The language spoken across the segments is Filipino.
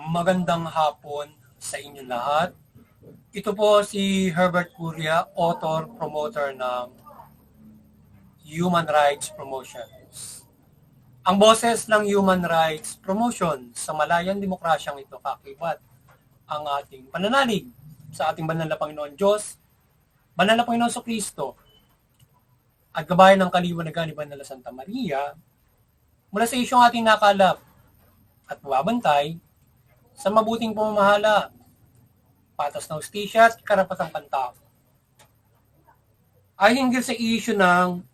Magandang hapon sa inyo lahat. Ito po si Herbert Curia, author, promoter ng Human Rights Promotions. Ang boses ng Human Rights Promotion sa malayang demokrasyang ito kakibat ang ating pananalig sa ating banal na Panginoon Diyos, banal na Panginoon Kristo, at gabayan ng kaliwanagan ni Banal na Santa Maria mula sa isyong ating nakalap at babantay sa mabuting pamamahala, patas na hustisya at karapatang pantao. Ay hinggil sa issue ng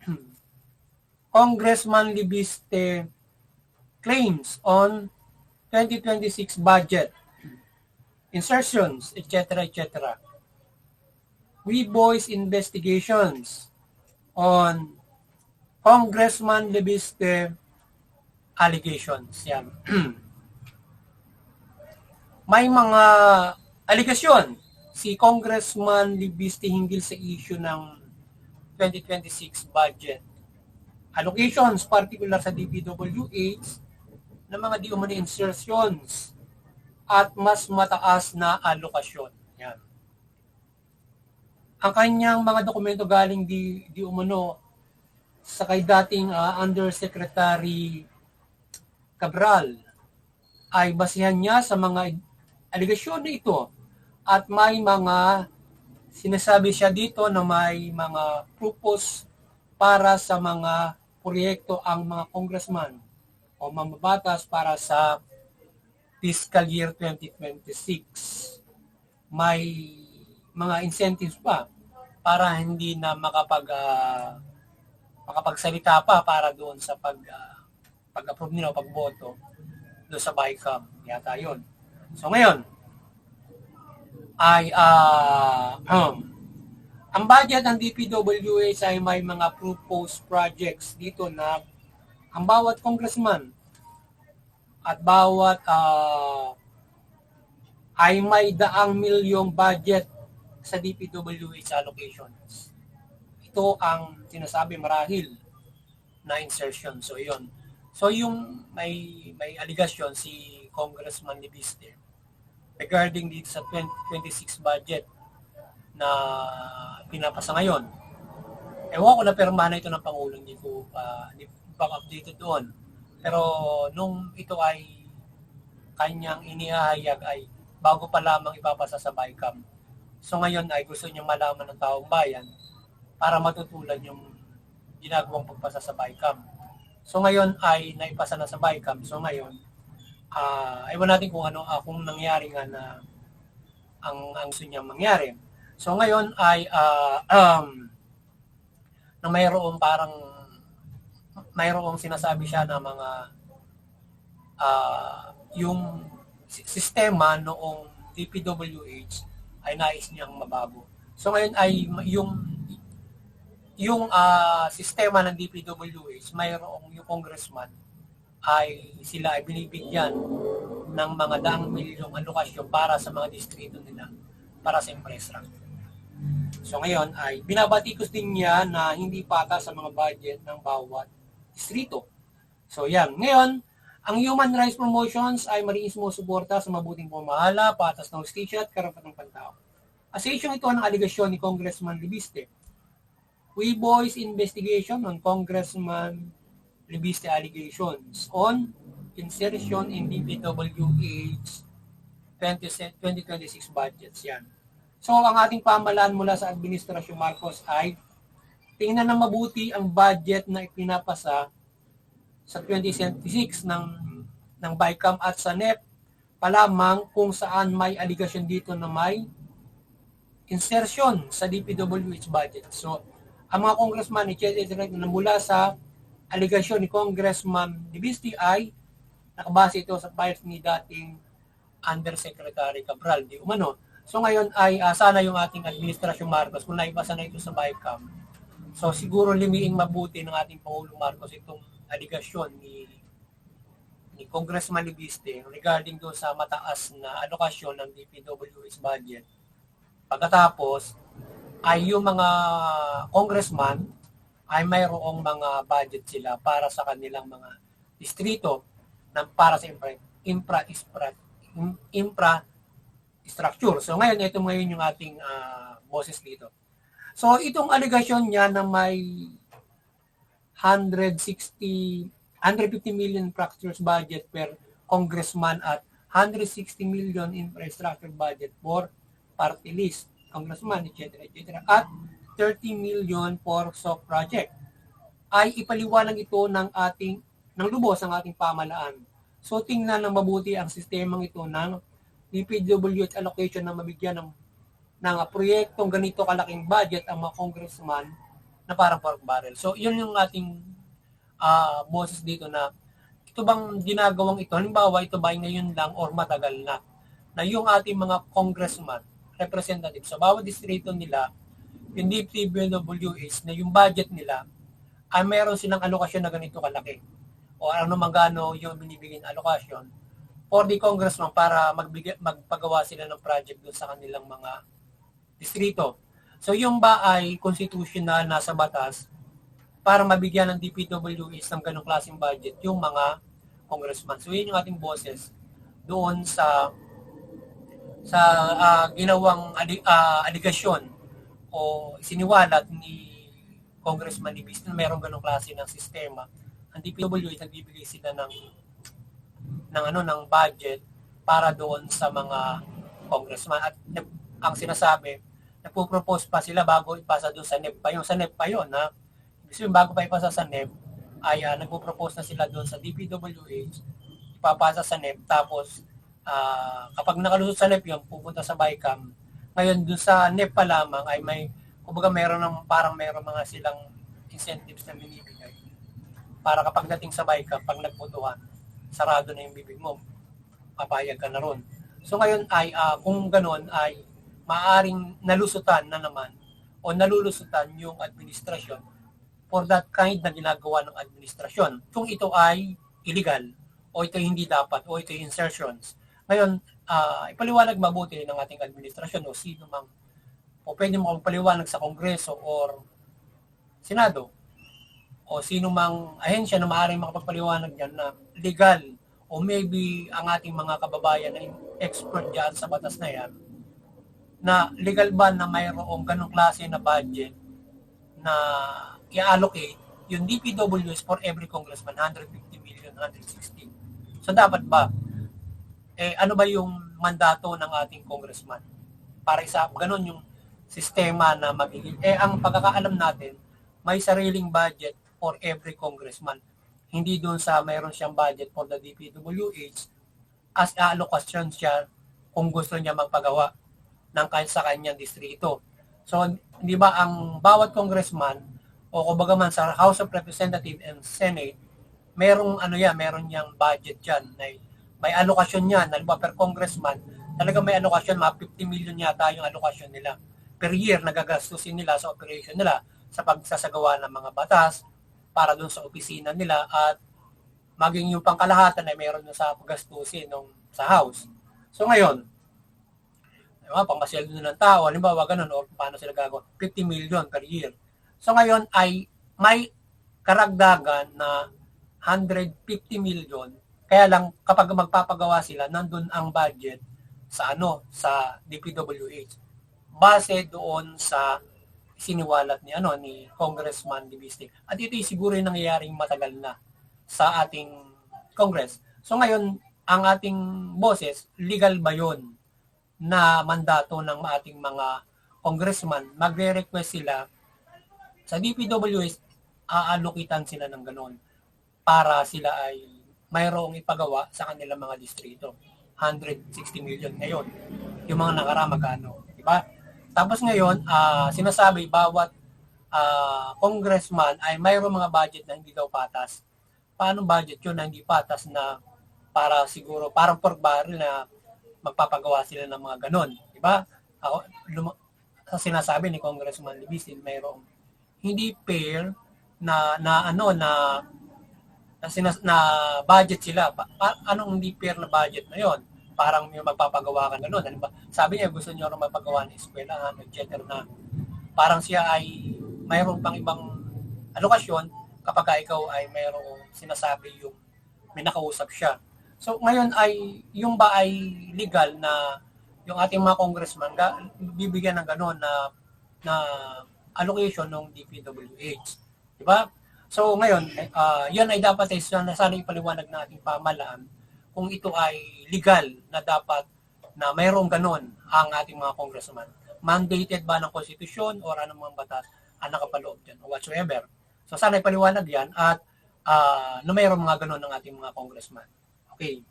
Congressman Libiste claims on 2026 budget, insertions, etc., etc. We voice investigations on Congressman Libiste allegations. Yan. May mga aligasyon si Congressman Libiste hinggil sa issue ng 2026 budget. Allocations, particular sa DPWH, ng mga di umano insertions at mas mataas na alokasyon. Yan. Ang kanyang mga dokumento galing di umano sa kay dating Undersecretary Cabral ay basihan niya sa mga aligasyon na ito at may mga sinasabi siya dito na may mga purpose para sa mga proyekto ang mga congressman o mambabatas para sa fiscal year 2026. May mga incentives pa para hindi na makapagsalita pa para doon sa pag-approve nila o pagboto doon sa BICAM. Yata yun. So ngayon, ay ang budget ng DPWH ay may mga proposed projects dito na ang bawat congressman at bawat ay may 100 milyong budget sa DPWH allocations. Ito ang sinasabi marahil na insertion. So yun. So yung may aligasyon si Congressman Libiste regarding dito sa 2026 budget na pinapasa ngayon. Ewan ko na permana ito ng Pangulo, hindi ko pa updated doon. Pero nung ito ay kanyang inihahayag ay bago pa lamang ipapasa sa BICAM. So ngayon ay gusto niyang malaman ng taong bayan para matutulan yung ginagawang pagpasa sa BICAM. So ngayon ay naipasa na sa BICAM. So ngayon, ewan natin kung kung nangyari nga na ang gusto niyang mangyari. So ngayon ay na mayroong sinasabi siya na mga yung sistema noong DPWH ay nais niyang mabago. So ngayon ay yung sistema ng DPWH, mayroong yung congressman ay sila ay binibigyan ng mga 100 milyong alokasyon para sa mga distrito nila, para sa impresa. So ngayon ay binabatikos din niya na hindi patas sa mga budget ng bawat distrito. So yan. Ngayon, ang Human Rights Promotions ay mariing sumusuporta sa mabuting pamamahala, patas na hustisya at karapatang pantao. Assertion ito ng aligasyon ni Congressman Libiste. We voice investigation on Congressman Libiste allegations on insertion in DPWH 2026 budgets. Yan. So, ang ating pamahalaan mula sa Administrasyon Marcos ay tingnan na mabuti ang budget na ipinapasa sa 2026 ng BICAM at sa NEP pa lamang kung saan may aligasyon dito na may insertion sa DPWH budget. So, ang mga congressman na mula sa aligasyon ni Congressman Libiste ay nakabase ito sa files ni dating Undersecretary Cabral di umano. So ngayon ay sana yung ating Administrasyon Marcos kung naipasa na ito sa BICAM. So siguro limiing mabuti ng ating Pangulong Marcos itong aligasyon ni Congressman Libiste regarding doon sa mataas na alokasyon ng DPWH budget. Pagkatapos ay yung mga congressman ay mayroong mga budget sila para sa kanilang mga distrito para sa infrastructure. So ngayon, ito ngayon yung ating boses dito. So itong allegation niya na may 150 million infrastructure budget per congressman at 160 million infrastructure budget for party list, congressman, etc. At 30 million for soft project ay ipaliwanag ito ng lubos ang ating pamahalaan. So tingnan ng mabuti ang sistemang ito ng DPWH allocation na mabigyan ng proyektong ganito kalaking budget ang mga congressman na parang pork barrel. So yun yung ating boses dito na ito bang ginagawang ito, halimbawa ito ba ay ngayon lang or matagal na yung ating mga congressman, representative sa bawat distrito nila, yung DPWH na yung budget nila ay meron silang alokasyon na ganito kalaki o ano magano yung binibigay na alokasyon for the congressman para magpagawa sila ng project doon sa kanilang mga distrito. So yung ba ay constitutional na sa batas para mabigyan ng DPWH ng ganong klaseng budget yung mga congressman. So yun yung ating boses doon sa ginawang aligasyon o siniwalat ni Congressman Libis na mayroong ganong klase ng sistema. Ang DPWH nagbibigay sila ng budget para doon sa mga congressman at ang sinasabi nagpo-propose pa sila bago ipasa doon sa NEP pa yun. Sa NEP pa yun, ha? Ibig bago pa ipasa sa NEP, ay nagpo-propose na sila doon sa DPWH, ipapasa sa NEP, tapos kapag nakalusot sa NEP yun, pupunta sa BICAM. Ngayon, doon sa NEP pa lamang ay may, kumbaga meron mga silang incentives na binibigay. Para kapag dating sa BICAM, pag nagbotohan, sarado na yung bibig mo, papayag ka na ron. So ngayon ay, kung ganon ay, maaring nalusutan na naman o nalulusutan yung administrasyon for that kind na ginagawa ng administrasyon. Kung ito ay illegal o ito hindi dapat o ito insertions. Ngayon, ipaliwanag mabuti ng ating administrasyon o sino mang o pwede mo paliwanag sa Kongreso or Senado o sino mang ahensya na maaaring makapagpaliwanag dyan na legal o maybe ang ating mga kababayan na expert dyan sa batas na yan na legal ba na mayroong ganong klase na budget na i-allocate yung DPWH for every congressman, 150 million, 160. So dapat ba? Ano ba yung mandato ng ating congressman? Para isa, ganun yung sistema na magiging. Ang pagkakaalam natin, may sariling budget for every congressman. Hindi doon sa mayroon siyang budget for the DPWH as allocation siya kung gusto niya magpagawa ng sa kanyang distrito. So, di ba ang bawat congressman o kumbaga man sa House of Representatives and Senate, meron niyang budget diyan. May allocation niyan, halimbawa per congressman, talaga may allocation, mga 50 million yata yung allocation nila. Per year, nagagastusin nila sa operation nila sa pagsasagawa ng mga batas para doon sa opisina nila at maging yung pangkalahatan ay meron na sa paggastusin sa House. So ngayon, pangmasyal ng tao, halimbawa ganun, o paano sila gagawa, 50 million per year. So ngayon ay may karagdagan na 150 million, kaya lang kapag magpapagawa sila, nandun ang budget sa DPWH. Base doon sa siniwalat ni Congressman Libis. At ito'y siguro yung nangyayaring matagal na sa ating Congress. So ngayon, ang ating boses, legal ba yun na mandato ng ating mga congressman, magre-request sila sa DPWH, aalukitan sila ng ganon para sila ay mayroong ipagawa sa kanilang mga distrito. 160 million ngayon. Yung mga nakaraan magkano, di ba? Tapos ngayon, sinasabi bawat congressman ay mayroong mga budget na hindi daw patas. Paano budget yun na hindi patas na para siguro, parang pork barrel na magpapagawa sila ng mga ganon, di ba? Sa sinasabi ni Congressman Libis, mayroong hindi fair na budget sila. Anong hindi fair na budget na yon? Parang may magpapagawa ka ganon. Diba? Sabi niya gusto niyo rin magpagawa ng eskwelahan, etc. na parang siya ay mayroong pang ibang alokasyon kapag ikaw ay mayroong sinasabi yung may nakausap siya. So ngayon ay yung ba ay legal na yung ating mga congressman bibigyan ng gano'n na allocation ng DPWH, di ba? So ngayon, yan ay dapat ay sana ipaliwanag na ating pamahalaan kung ito ay legal na dapat na mayroong ganon ang ating mga congressman. Mandated ba ng konstitusyon o anong mga batas ang nakapaloob dyan o whatsoever. So sana ipaliwanag yan at na mayroong mga ganon ng ating mga congressman. Okay.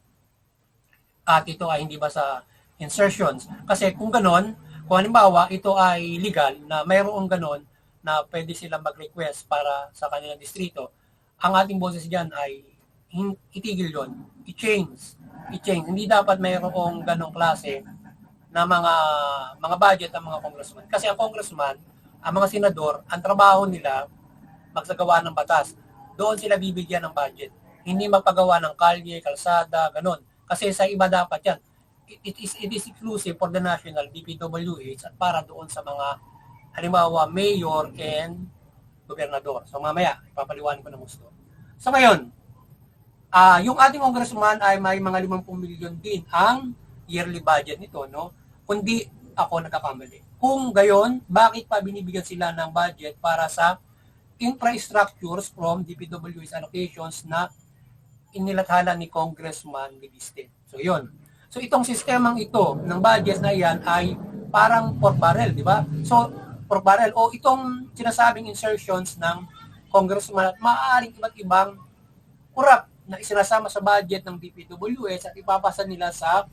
At ito ay hindi ba sa insertions. Kasi kung ganon, kung halimbawa ito ay legal na mayroong ganon na pwede silang mag-request para sa kanilang distrito, ang ating boses dyan ay itigil yon, i-change. Hindi dapat mayroong ganong klase na mga budget ng mga congressman. Kasi ang congressman, ang mga senador, ang trabaho nila magsagawa ng batas. Doon sila bibigyan ng budget. Hindi magpagawa ng kalye, kalsada, ganon. Kasi sa iba dapat yan. It is exclusive for the national DPWH at para doon sa mga halimbawa mayor and gobernador. So mamaya, ipapaliwanag ko ng gusto. So ngayon, yung ating congressman ay may mga 50 milyon din ang yearly budget nito, no? Kundi ako nagkakamali. Kung gayon, bakit pa binibigyan sila ng budget para sa infrastructures from DPWH allocations na inilathala ni Congressman Libiste? So yun. So itong sistemang ito ng budget na yan ay parang pork barrel, di ba? So pork barrel o itong sinasabing insertions ng congressman at maaaring iba't ibang corrupt na isinasama sa budget ng DPWH at ipapasa nila sa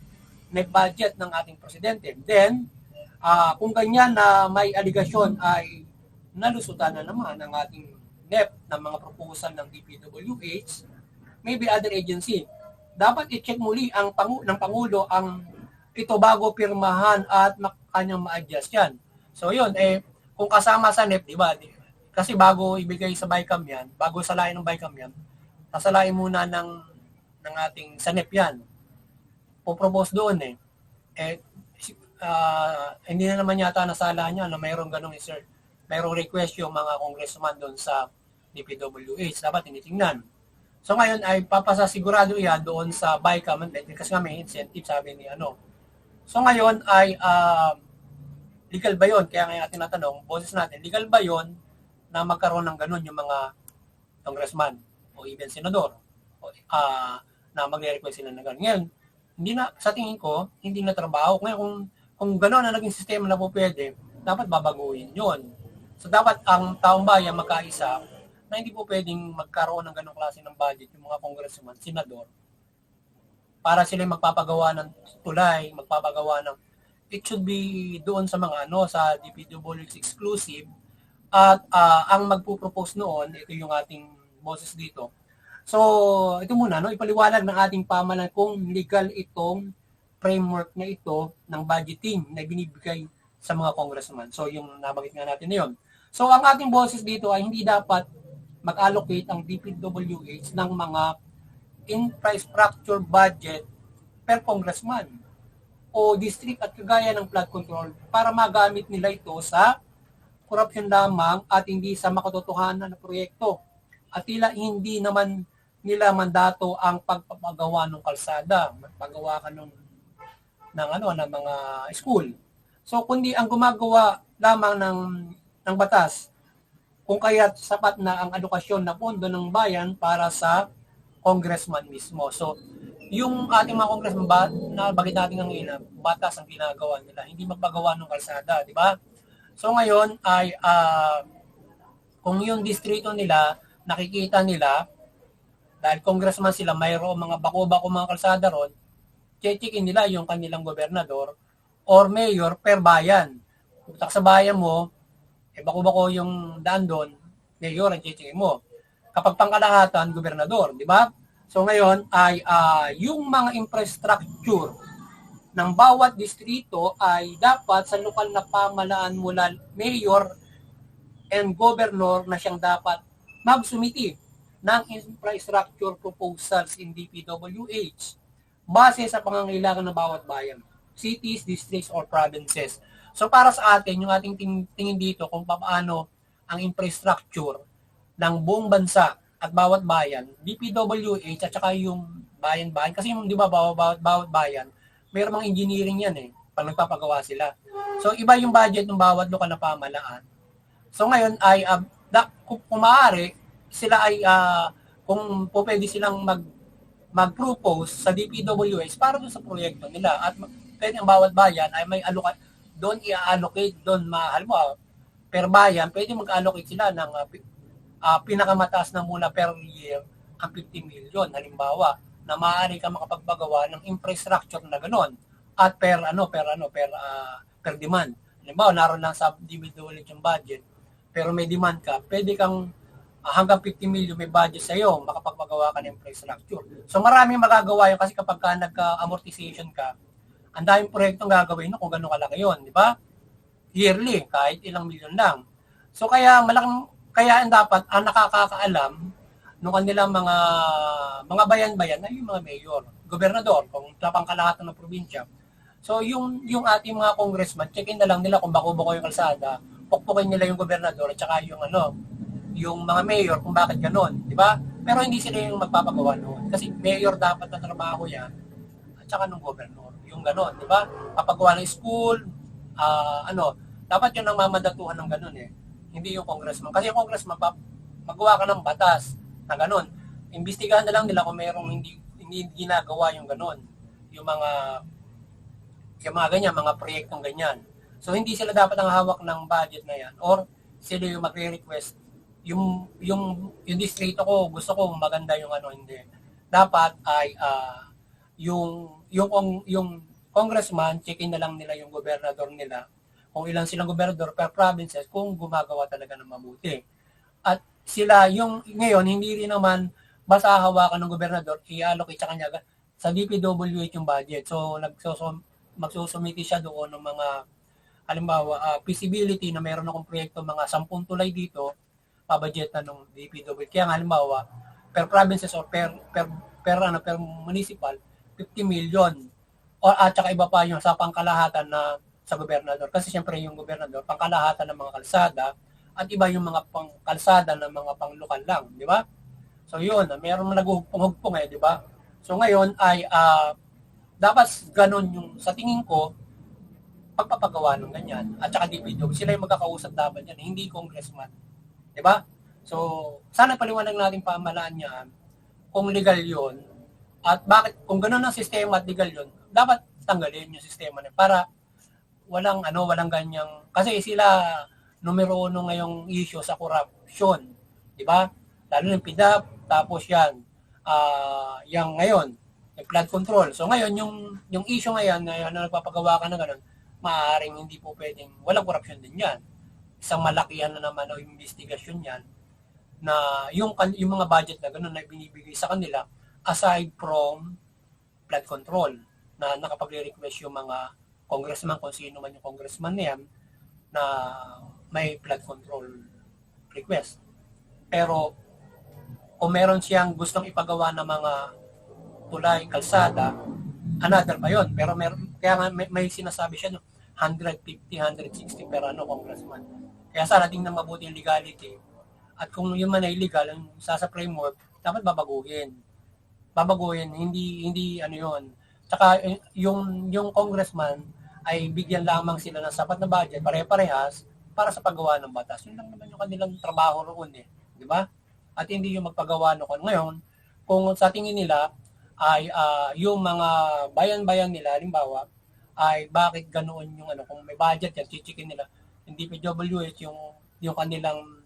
net budget ng ating presidente. Then, kung ganyan na may aligasyon ay nalusutan na naman ang ating NEP ng mga proposal ng DPWH, maybe other agency. Dapat i-check muli ng Pangulo ang ito bago pirmahan at kanyang ma-adjust yan. So yun, kung kasama sa NEP, di ba? Kasi bago ibigay sa BICAM yan, bago salain ng BICAM yan, sasalain muna ng ating sa NEP yan. Po-propose doon hindi na naman yata nasala niya na mayroong ganong insert. Mayroong request yung mga congressman doon sa DPWH. Dapat tinitingnan. So ngayon ay papasasigurado yan doon sa BICAM kasi nga may incentive sabi ni ano. So ngayon ay legal ba yon? Kaya ngayon natin natanong, boses natin, legal ba yon na magkaroon ng ganun yung mga congressman o even senador na magre-request sila na ganun. Ngayon, hindi na, sa tingin ko, hindi na trabaho. Ngayon, kung gano'n na naging sistema na po pwede, dapat babaguhin yon. So dapat ang taong bayan magkaisa na hindi po pwedeng magkaroon ng ganong klase ng budget yung mga congressman, senador, para sila magpapagawa ng tulay, magpapagawa ng, it should be doon sa mga sa DPWH exclusive at ang magpo-propose noon, ito yung ating boses dito. So, ito muna, ipaliwanag ng ating pamahalaan kung legal itong framework na ito ng budgeting na binibigay sa mga congressman. So, yung nabanggit nga natin na yun. So, ang ating boses dito ay hindi dapat mag-allocate ang DPWH ng mga infrastructure budget per congressman o district at kagaya ng flood control para magamit nila ito sa korupsyon lamang at hindi sa makatotohanan na proyekto. At tila hindi naman nila mandato ang pagpapagawa ng kalsada, magpagawa ka ng mga school. So kundi ang gumagawa lamang ng batas kung kaya sapat na ang edukasyon na pondo ng bayan para sa congressman mismo. So, yung ating mga congressman, bakit natin ang batas ang ginagawa nila, hindi magpagawa ng kalsada, di ba? So, ngayon ay, kung yung distrito nila, nakikita nila, dahil congressman sila, mayroong mga bako-bako mga kalsada ron, checkin nila yung kanilang gobernador or mayor per bayan. Putak sa bayan mo, bako-bako yung daan doon, mayor ang checkin mo. Kapag pangkalahatan, gobernador, di ba? So ngayon ay yung mga infrastructure ng bawat distrito ay dapat sa lokal na pamahalaan mula mayor and governor na siyang dapat magsumiti ng infrastructure proposals in DPWH base sa pangangailangan ng bawat bayan, cities, districts, or provinces. So para sa atin, yung ating tingin dito kung paano ang infrastructure ng buong bansa at bawat bayan, DPWH at saka yung bayan-bayan. Kasi yung, di ba, bawat bayan, mayroong mga engineering yan eh, pag nagpapagawa sila. So, iba yung budget ng bawat lokal na pamahalaan. So, ngayon ay, kung maaari, sila ay, kung po pwede silang mag-propose sa DPWH para doon sa proyekto nila. At pwede ang bawat bayan ay may doon i-allocate, doon halimbawa, per bayan, pwede mag-allocate sila ng pinakamataas na mula per year ang 50 million. Halimbawa, na maaari ka makapagbagawa ng infrastructure na gano'n at per demand. Halimbawa, naroon lang sa DPWH yung budget, pero may demand ka, pwede kang hanggang 50 million may budget sa iyo, makapagbagawa ka ng infrastructure. So maraming magagawa yun kasi kapag ka nagka-amortization ka, ang daming proyektong gagawin no, kung gano'ng kalaki yun, di ba? Yearly, kahit ilang milyon lang. So kaya ang dapat ang nakakaalam ng kanilang mga bayan-bayan ay yung mga mayor, gobernador, kung pangkalahatan ng probinsya. So yung ating mga congressman, check-in na lang nila kung bako-bako yung kalsada, pukpukin nila yung gobernador at saka yung mga mayor kung bakit gano'n, di ba? Pero hindi sila yung magpapagawa noon. Kasi mayor dapat na trabaho yan at saka nung gobernador. Yung gano'n, di ba? Papagawa ng school, dapat yun ang mamandatuhan ng gano'n eh. Hindi yung congressman. Kasi yung congressman, magawa ka ng batas na gano'n. Imbestigahan na lang nila kung mayroong hindi ginagawa yung gano'n. Yung mga ganyan, mga proyektong ganyan. So hindi sila dapat ang hawak ng budget na yan or sila yung magre-request yung distrito ko, gusto ko maganda yung hindi. Dapat ay yung congressman, check-in na lang nila yung gobernador nila, kung ilan silang gobernador per provinces, kung gumagawa talaga ng mabuti. At sila, ngayon, hindi rin naman basta hawakan ng gobernador, i-allocate sa kanya sa DPWH yung budget. So, magsusumiti siya doon ng mga, halimbawa, feasibility na mayroon akong proyekto, mga 10 tulay dito, pabudgetan ng DPWH. Kaya halimbawa, per provinces or per municipal, 50 million. At saka iba pa yung sa pangkalahatan na sa gobernador. Kasi siyempre yung gobernador, pangkalahatan ng mga kalsada, at iba yung mga pangkalsada ng mga panglokal lang, di ba? So yun, mayroon naghuhugpong di ba? So ngayon ay dapat ganun yung sa tingin ko pagpapagawa ng ganyan. At saka DPWH, sila yung magkakausap dapat yan, hindi congressman. Diba? So, sana paliwanag natin pamahalaan niya kung legal yon at bakit, kung gano'n ang sistema at legal yon, dapat tanggalin yung sistema na para walang ganyang, kasi sila numero 1 ngayong issue sa corruption. Diba? Lalo yung PDAP, tapos yan, yung ngayon, yung flood control. So ngayon, yung issue ngayon na nagpapagawa ka ng gano'n, maaaring hindi po pwedeng, walang corruption din yan. Isang malakihan na naman o investigasyon yan na yung mga budget na gano'n na binibigay sa kanila aside from flood control na nakapag-request yung mga congressman, kung sino man yung congressman na yan na may flood control request. Pero kung meron siyang gustong ipagawa ng mga tulay, kalsada, another pa yun. Pero kaya nga may sinasabi siya 150, 160 per congressman. Kaya sana tingnan mabuti yung legality. At kung yun man ay illegal, sa framework, dapat babaguhin. Hindi yun. Tsaka yung congressman ay bigyan lamang sila ng sapat na budget, pare-parehas, para sa paggawa ng batas. Yun lang naman yung kanilang trabaho roon di ba? At hindi yung magpagawa noon. Ngayon, kung sa tingin nila ay yung mga bayan-bayan nila, halimbawa, ay bakit ganoon yung kung may budget yan, chichikin nila, hindi DPWH yung kanilang,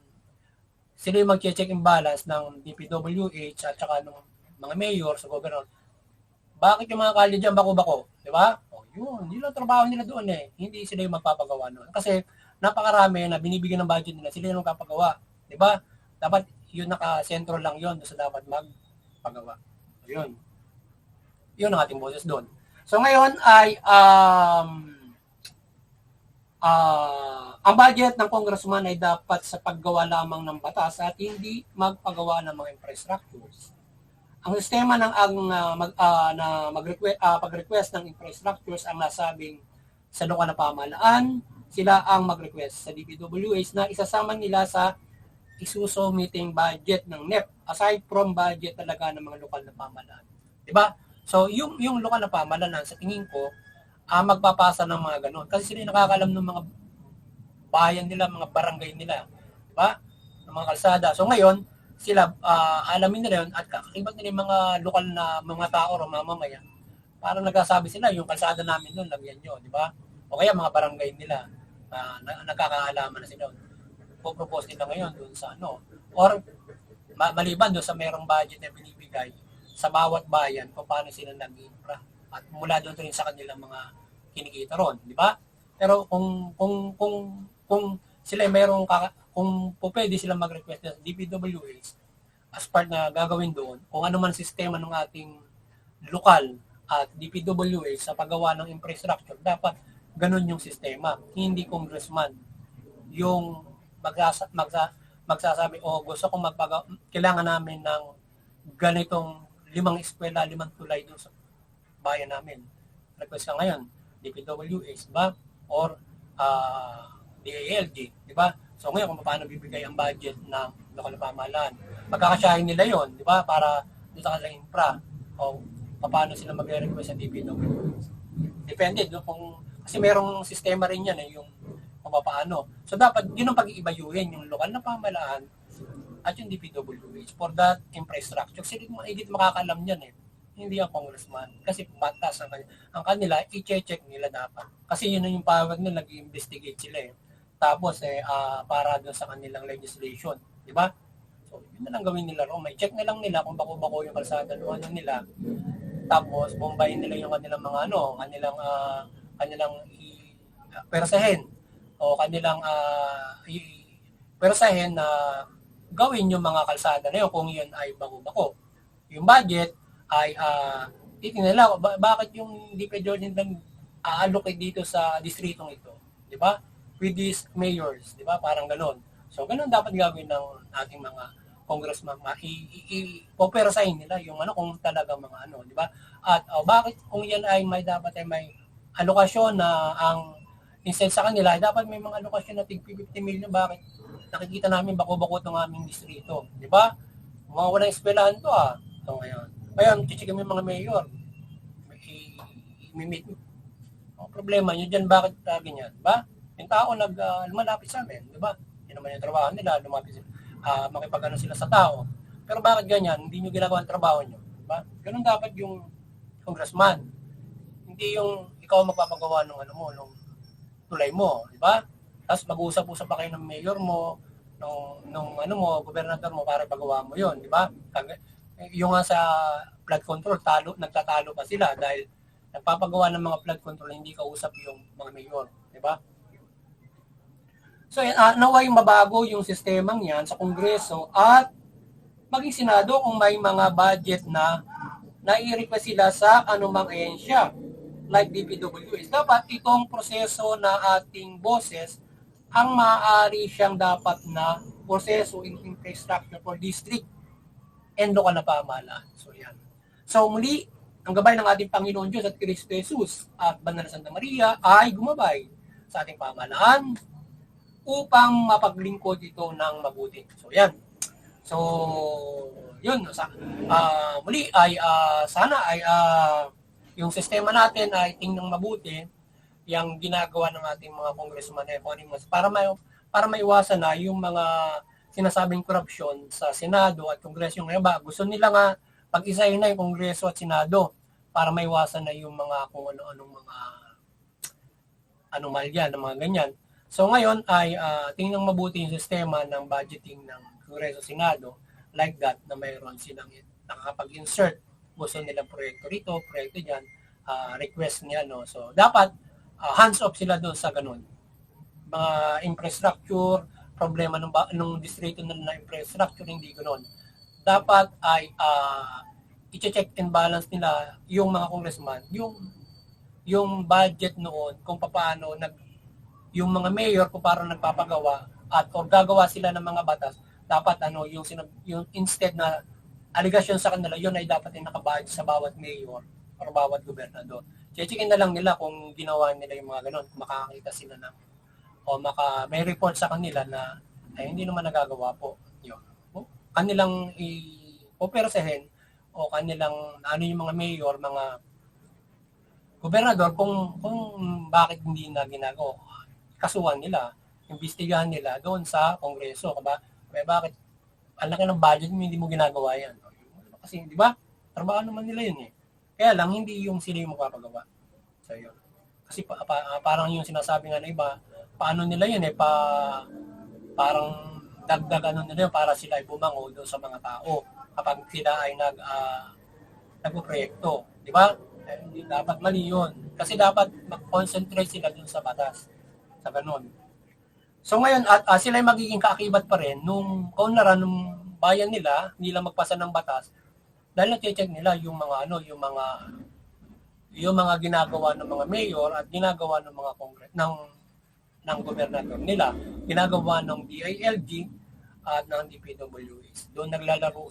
sila yung mag-check and balance ng DPWH at saka ng mga mayor sa governor. Bakit yung mga kalye dyan bako-bako? Di ba? Yun lang trabaho nila doon Hindi sila yung magpapagawa noon. Kasi napakarami na binibigyan ng budget nila, sila yung magpapagawa. Di ba? Dapat yun naka-sentro lang yun sa dapat magpagawa. Yun. Yun ang ating boses doon. So ngayon ay ang budget ng congressman ay dapat sa paggawa lamang ng batas at hindi magpagawa ng mga infrastructures. Ang sistema ng pag-request ng infrastructures ang nasabing sa lokal na pamahalaan, sila ang mag-request sa DPWH na isasama nila sa isusumiting budget ng NEP aside from budget talaga ng mga lokal na pamahalaan. Di ba? So, yung lokal na pamahalaan, sa tingin ko, magpapasa ng mga ganun. Kasi sila yung nakakalam ng mga bayan nila, mga barangay nila. Di ba? Ng mga kalsada. So, ngayon, sila, alamin nila yun at kakakibat nila yung mga lokal na mga tao o mamamayan. Parang nagsasabi sila, yung kalsada namin doon, lagyan nyo, di ba? O kaya mga barangay nila, nagkakaalaman na sila. Propose nila ngayon doon sa ano. Or maliban doon sa merong budget na binibigay sa bawat bayan kung paano sila nag-infra at mula doon rin sa kanilang mga kinikita ron, di ba? Pero kung sila merong kung pwede sila mag-request sa DPWH as part na gagawin doon, kung ano man sistema ng ating lokal at DPWH sa paggawa ng infrastructure, dapat ganun yung sistema, hindi congressman yung magsasabi, gusto kong kailangan namin ng ganitong 5 eskwela, 5 tulay doon sa bayan namin. Request ka ngayon, DPWH, ba? Or DALG, di ba? So ngayon, kung paano bibigay ang budget ng lokal na pamahalaan. Pagkakasyahin nila yon, di ba? Para doon sa kanilang infra. O paano sila magre-request sa DPWH. Depende, no? Kasi merong sistema rin yan, yung kung paano. So dapat, yun ang pag-iibayuhin, yung lokal na pamahalaan at yung DPWH for that infrastructure. Kasi hindi makakalam yan Hindi ang congressman. Kasi batas ang kanila, i-check nila dapat. Kasi yun na yung power nila, nag-investigate sila Tapos, para doon sa kanilang legislation. Di ba? So, yun na lang gawin nila. May check na lang nila kung bako-bako yung kalsada nila. Tapos, bombayin nila yung kanilang mga kanilang persahin o kanilang persahin na gawin yung mga kalsada na yun kung yun ay bako-bako. Yung budget ay titingnan nila bakit yung DPWH lang allocate dito sa distritong ito, di ba? With these mayors, di ba? Parang ganoon. So ganoon dapat gawin ng ating mga congressman, i-operasahin nila yung kung talaga mga di ba? At bakit kung yan ay dapat ay may alokasyon na ang instead sa kanila, dapat may mga alokasyon na tig 50 million. Bakit? Nakikita namin bako-bako itong aming distrito. Di ba? Mga walang eskwelahan to So ngayon, chichikin mo yung mga mayor. I-meet mo. Ang problema nyo dyan, bakit ganyan? Diba? Yung tao lumalapit sa amin. Diba? Yun naman yung trabaho nila, lumapit sila. Makipag-ano sila sa tao. Pero bakit ganyan? Hindi nyo ginagawa ang trabaho nyo. Diba? Ganun dapat yung congressman. Hindi yung ikaw magpapagawa ng nung tulay mo. Diba? Tapos mag-uusap-usap pa kayo ng mayor mo, nung gobernador mo para pagawa mo yon, di ba? Yung nga sa flood control, nagtatalo pa sila dahil nagpapagawa ng mga flood control, hindi kausap yung mga mayor, di ba? So, naway mabago yung sistemang yan sa Kongreso at maging Senado kung may mga budget na nai-request sila sa anumang ahensya like DPWH. Dapat itong proseso na ating boses ang maaari siyang dapat na proseso in infrastructure for district and lokal na pamahalaan. So yan. So muli, ang gabay ng ating Panginoon Diyos at Kristo Jesus at Banal na Santa Maria ay gumabay sa ating pamahalaan upang mapaglingkod ito ng mabuti. So yan. So yun. Muli ay sana ay yung sistema natin ay tingnan mabuti yung ginagawa ng ating mga congressman para maiwasan na yung mga sinasabing korupsyon sa Senado at Kongreso. Yung iba, gusto nila nga pag-isahin na yung Kongreso at Senado para maiwasan na yung mga kung ano-anong mga anomalya ng mga ganyan. So ngayon ay tingnan mabuti yung sistema ng budgeting ng Kongreso at Senado like that na mayroon silang nakakapag-insert gusto nilang proyekto rito, proyekto dyan, request niya. So dapat hands off sila doon sa ganun. Mga infrastructure, problema ng distrito na infrastructure, hindi ganun. Dapat ay i-check and balance nila yung mga congressman, yung budget noon, kung paano yung mga mayor kung paano nagpapagawa at or gagawa sila ng mga batas, dapat yung instead na aligasyon sa kanila, yun ay dapat ay nakabudget sa bawat mayor or bawat gobernador. Checkin na lang nila kung ginawa nila yung mga ganun, kung makakita sila may report sa kanila na ay hindi naman nagagawa po. Yun. Kanilang i-operasahin o kanilang ano yung mga mayor, mga gobernador kung bakit hindi na ginagawa. Kasuhan nila, imbestigahan nila doon sa Kongreso, kaba? Kaya bakit ang laki ng budget mo hindi mo ginagawa yan? Kasi, di ba? Trabaho naman nila yun eh. Kaya lang, hindi yung sila yung magpapagawa. So, yun. Kasi parang yung sinasabi nga na iba, paano nila yun eh, parang dagdag ano nila yun para sila ay bumango doon sa mga tao kapag sila ay nagpo-proyekto. Di ba? Hindi dapat mali yun. Kasi dapat mag-concentrate sila dun sa batas. Sa ganun. So ngayon, at sila ay magiging kaakibat pa rin nung kaunlaran ng bayan nila, hindi lang magpasa ng batas, dahil na-check nila yung mga yung mga ginagawa ng mga mayor at ginagawa ng mga kongres ng gobernador nila, ginagawa ng DILG at ng DPWH. Doon naglalaro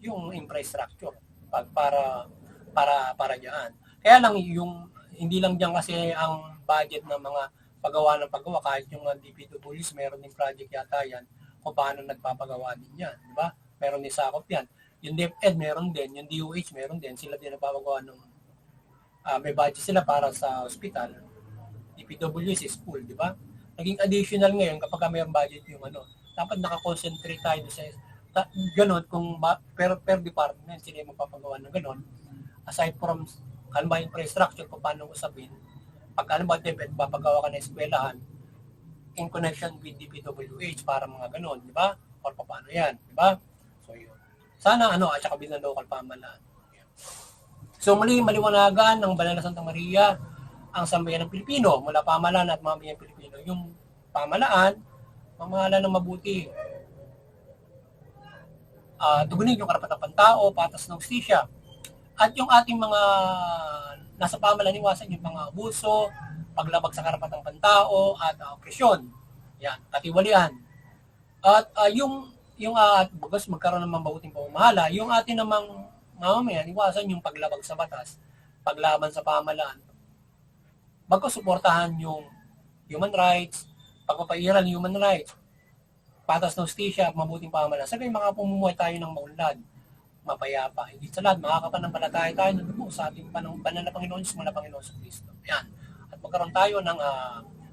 yung infrastructure para diyan. Kaya lang yung hindi lang diyan kasi ang budget ng mga paggawa kahit yung DPWH meron din project yata yan kung paano nagpapagawa din yan, di ba? Meron din sakop yan. Yung DepEd meron din, yung DOH meron din, sila din nagpapagawa ng may budget sila para sa hospital. DPWH is school, di ba? Naging additional ngayon kapag mayroong budget yung dapat nakakonsentrate tayo sa ganon kung per department sila magpapagawa ng ganon aside from infrastructure kung paano usapin pag DepEd papagawa ka ng eskwelahan in connection with DPWH para mga ganon, di ba? Or paano yan, di ba? So yun. Sana at saka bilang local pamahalaan. So muli maliwanagan ng Banal na Santa Maria ang sambayan ng Pilipino mula pamahalaan at mamamayang Pilipino. Yung pamahalaan ng mabuti. Tugunin yung karapatang pantao, patas ng hustisya. At yung ating mga nasa pamahalaan, iwasan yung mga abuso, paglabag sa karapatang pantao at opresyon. Yan, katiwalian. At yung bagas magkaroon ng mabuting pamamahala, yung atin namang mamamayan, iwasan yung paglabag sa batas, paglaban sa pamahalaan. Suportahan yung human rights, pagpapairal ng human rights, patas ng hustisya at mabuting pamahalaan. Sabi mga pumumuhay tayo ng maunlad, mapayapa. Hindi sa lahat, makakapananampalataya tayo ng dugo sa ating banal na Panginoon sa mga Panginoon sa Kristo. Yan. At magkaroon tayo ng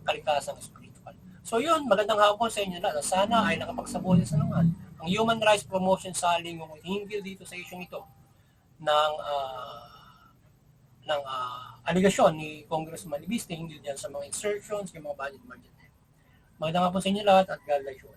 kaligtasang spiritual. So yun, magandang hapon sa inyo lahat. Sana ay nakapagsabuhay sa naman. Ang Human Rights Promotion Saling yung hinggil dito sa isyong ito ng aligasyon ni Congressman Libiste hinggil dyan sa mga insertions, yung mga budget. Magandang hapon sa inyo lahat at God bless you.